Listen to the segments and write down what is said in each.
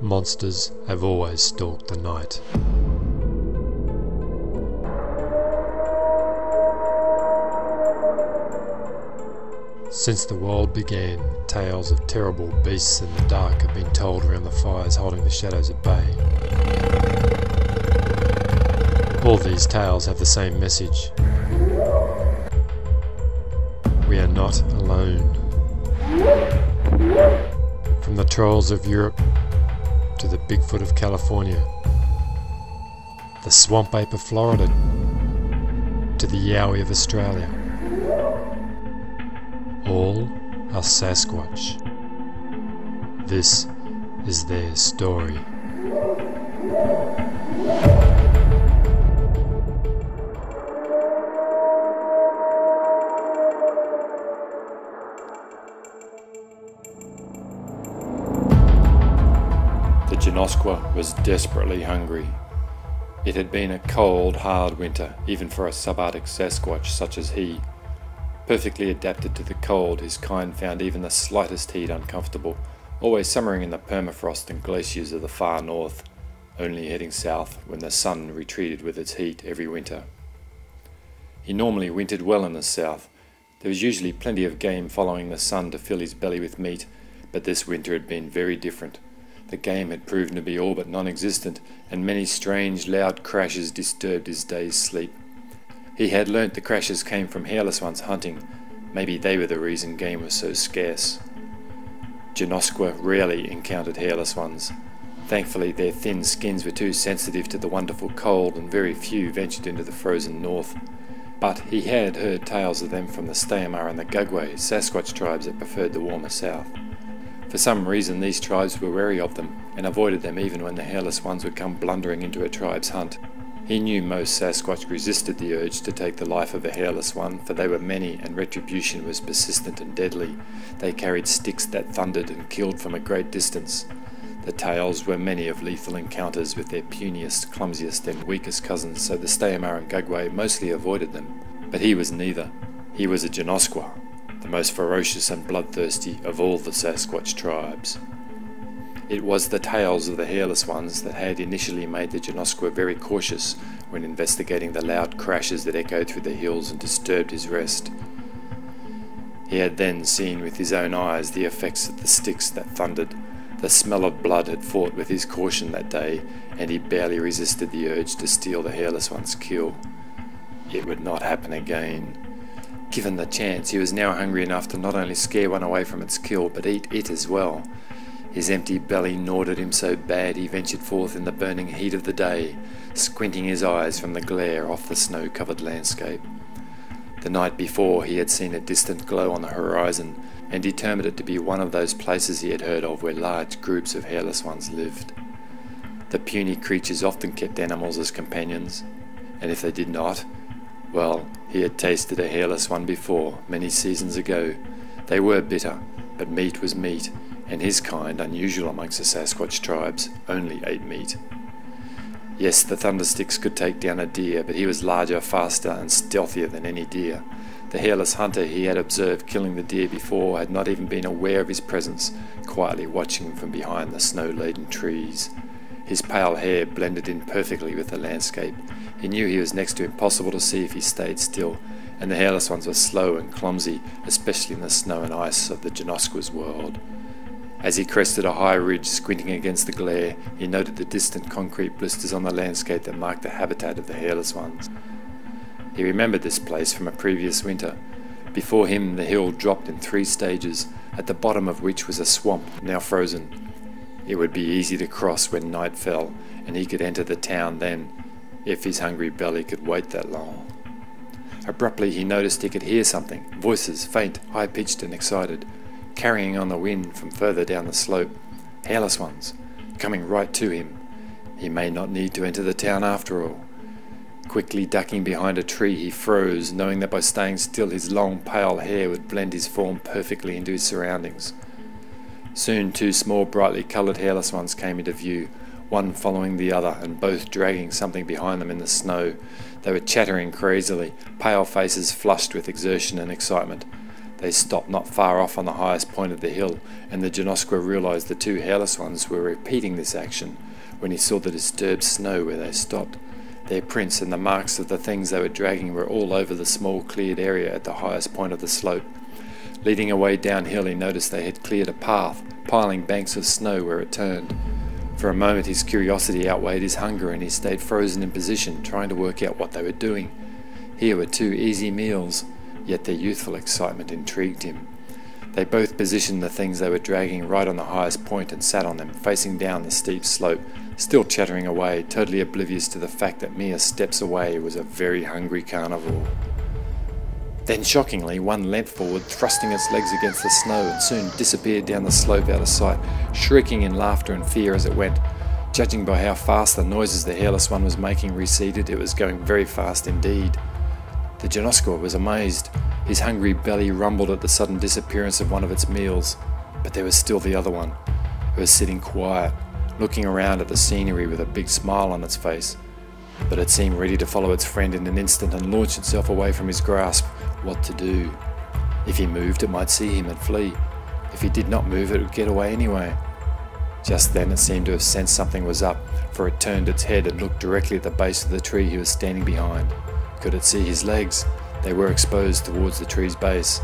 monsters have always stalked the night. Since the world began, tales of terrible beasts in the dark have been told around the fires holding the shadows at bay. All these tales have the same message. We are not alone. From the trolls of Europe to the Bigfoot of California, the swamp ape of Florida to the yowie of Australia, all are Sasquatch. This is their story. The Genoskwa was desperately hungry. It had been a cold, hard winter, even for a subarctic Sasquatch such as he. Perfectly adapted to the cold, his kind found even the slightest heat uncomfortable, always summering in the permafrost and glaciers of the far north, only heading south when the sun retreated with its heat every winter. He normally wintered well in the south. There was usually plenty of game following the sun to fill his belly with meat, but this winter had been very different. The game had proven to be all but non-existent, and many strange, loud crashes disturbed his day's sleep. He had learnt the crashes came from hairless ones hunting. Maybe they were the reason game was so scarce. Genoskwa rarely encountered hairless ones. Thankfully, their thin skins were too sensitive to the wonderful cold, and very few ventured into the frozen north. But he had heard tales of them from the Stayamar and the Gugwe, Sasquatch tribes that preferred the warmer south. For some reason, these tribes were wary of them, and avoided them even when the hairless ones would come blundering into a tribe's hunt. He knew most Sasquatch resisted the urge to take the life of a hairless one, for they were many and retribution was persistent and deadly. They carried sticks that thundered and killed from a great distance. The tales were many of lethal encounters with their puniest, clumsiest and weakest cousins, so the Stayamar and Gugwe mostly avoided them. But he was neither. He was a Genoskwa, the most ferocious and bloodthirsty of all the Sasquatch tribes. It was the tales of the hairless ones that had initially made the Genoskwa very cautious when investigating the loud crashes that echoed through the hills and disturbed his rest. He had then seen with his own eyes the effects of the sticks that thundered. The smell of blood had fought with his caution that day, and he barely resisted the urge to steal the hairless one's kill. It would not happen again. Given the chance, he was now hungry enough to not only scare one away from its kill, but eat it as well. His empty belly gnawed at him so bad he ventured forth in the burning heat of the day, squinting his eyes from the glare off the snow-covered landscape. The night before he had seen a distant glow on the horizon, and determined it to be one of those places he had heard of where large groups of hairless ones lived. The puny creatures often kept animals as companions, and if they did not, well, he had tasted a hairless one before, many seasons ago. They were bitter, but meat was meat, and his kind, unusual amongst the Sasquatch tribes, only ate meat. Yes, the thundersticks could take down a deer, but he was larger, faster, and stealthier than any deer. The hairless hunter he had observed killing the deer before had not even been aware of his presence, quietly watching him from behind the snow-laden trees. His pale hair blended in perfectly with the landscape. He knew he was next to impossible to see if he stayed still, and the hairless ones were slow and clumsy, especially in the snow and ice of the Genoskwa's world. As he crested a high ridge, squinting against the glare, he noted the distant concrete blisters on the landscape that marked the habitat of the hairless ones. He remembered this place from a previous winter. Before him the hill dropped in 3 stages, at the bottom of which was a swamp, now frozen. It would be easy to cross when night fell, and he could enter the town then, if his hungry belly could wait that long. Abruptly he noticed he could hear something, voices, faint, high-pitched and excited, carrying on the wind from further down the slope. Hairless ones, coming right to him. He may not need to enter the town after all. Quickly ducking behind a tree, he froze, knowing that by staying still his long pale hair would blend his form perfectly into his surroundings. Soon 2 small brightly coloured hairless ones came into view, one following the other and both dragging something behind them in the snow. They were chattering crazily, pale faces flushed with exertion and excitement. They stopped not far off on the highest point of the hill, and the Genoskwa realized the two hairless ones were repeating this action when he saw the disturbed snow where they stopped. Their prints and the marks of the things they were dragging were all over the small cleared area at the highest point of the slope. Leading away downhill, he noticed they had cleared a path, piling banks of snow where it turned. For a moment his curiosity outweighed his hunger, and he stayed frozen in position, trying to work out what they were doing. Here were 2 easy meals, yet their youthful excitement intrigued him. They both positioned the things they were dragging right on the highest point and sat on them, facing down the steep slope, still chattering away, totally oblivious to the fact that mere steps away was a very hungry carnivore. Then shockingly, one leapt forward, thrusting its legs against the snow, and soon disappeared down the slope out of sight, shrieking in laughter and fear as it went. Judging by how fast the noises the hairless one was making receded, it was going very fast indeed. The Genoskwa was amazed. His hungry belly rumbled at the sudden disappearance of one of its meals, but there was still the other one. It was sitting quiet, looking around at the scenery with a big smile on its face, but it seemed ready to follow its friend in an instant and launch itself away from his grasp. What to do? If he moved, it might see him and flee. If he did not move, it would get away anyway. Just then it seemed to have sensed something was up, for it turned its head and looked directly at the base of the tree he was standing behind. Could it see his legs? They were exposed towards the tree's base.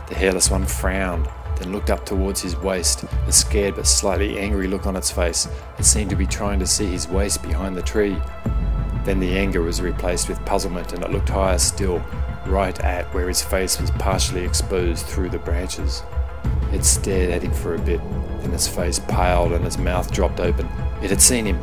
The hairless one frowned, then looked up towards his waist, a scared but slightly angry look on its face. It seemed to be trying to see his waist behind the tree. Then the anger was replaced with puzzlement, and it looked higher still, right at where his face was partially exposed through the branches. It stared at him for a bit, then its face paled and its mouth dropped open. It had seen him.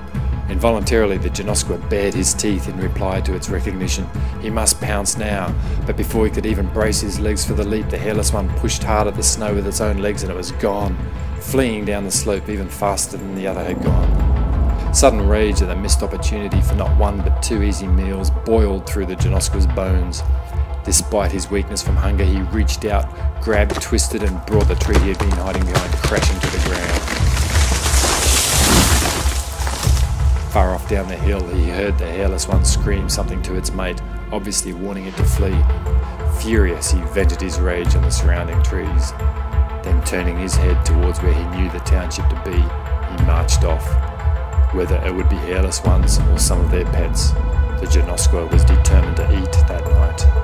Involuntarily the Genoskwa bared his teeth in reply to its recognition. He must pounce now, but before he could even brace his legs for the leap, the hairless one pushed hard at the snow with its own legs, and it was gone, fleeing down the slope even faster than the other had gone. Sudden rage at the missed opportunity for not 1 but 2 easy meals boiled through the Genoskwa's bones. Despite his weakness from hunger, he reached out, grabbed, twisted, and brought the tree he had been hiding behind crashing to the ground. Far off down the hill, he heard the hairless one scream something to its mate, obviously warning it to flee. Furious, he vented his rage on the surrounding trees. Then turning his head towards where he knew the township to be, he marched off. Whether it would be hairless ones or some of their pets, the Genoskwa was determined to eat that night.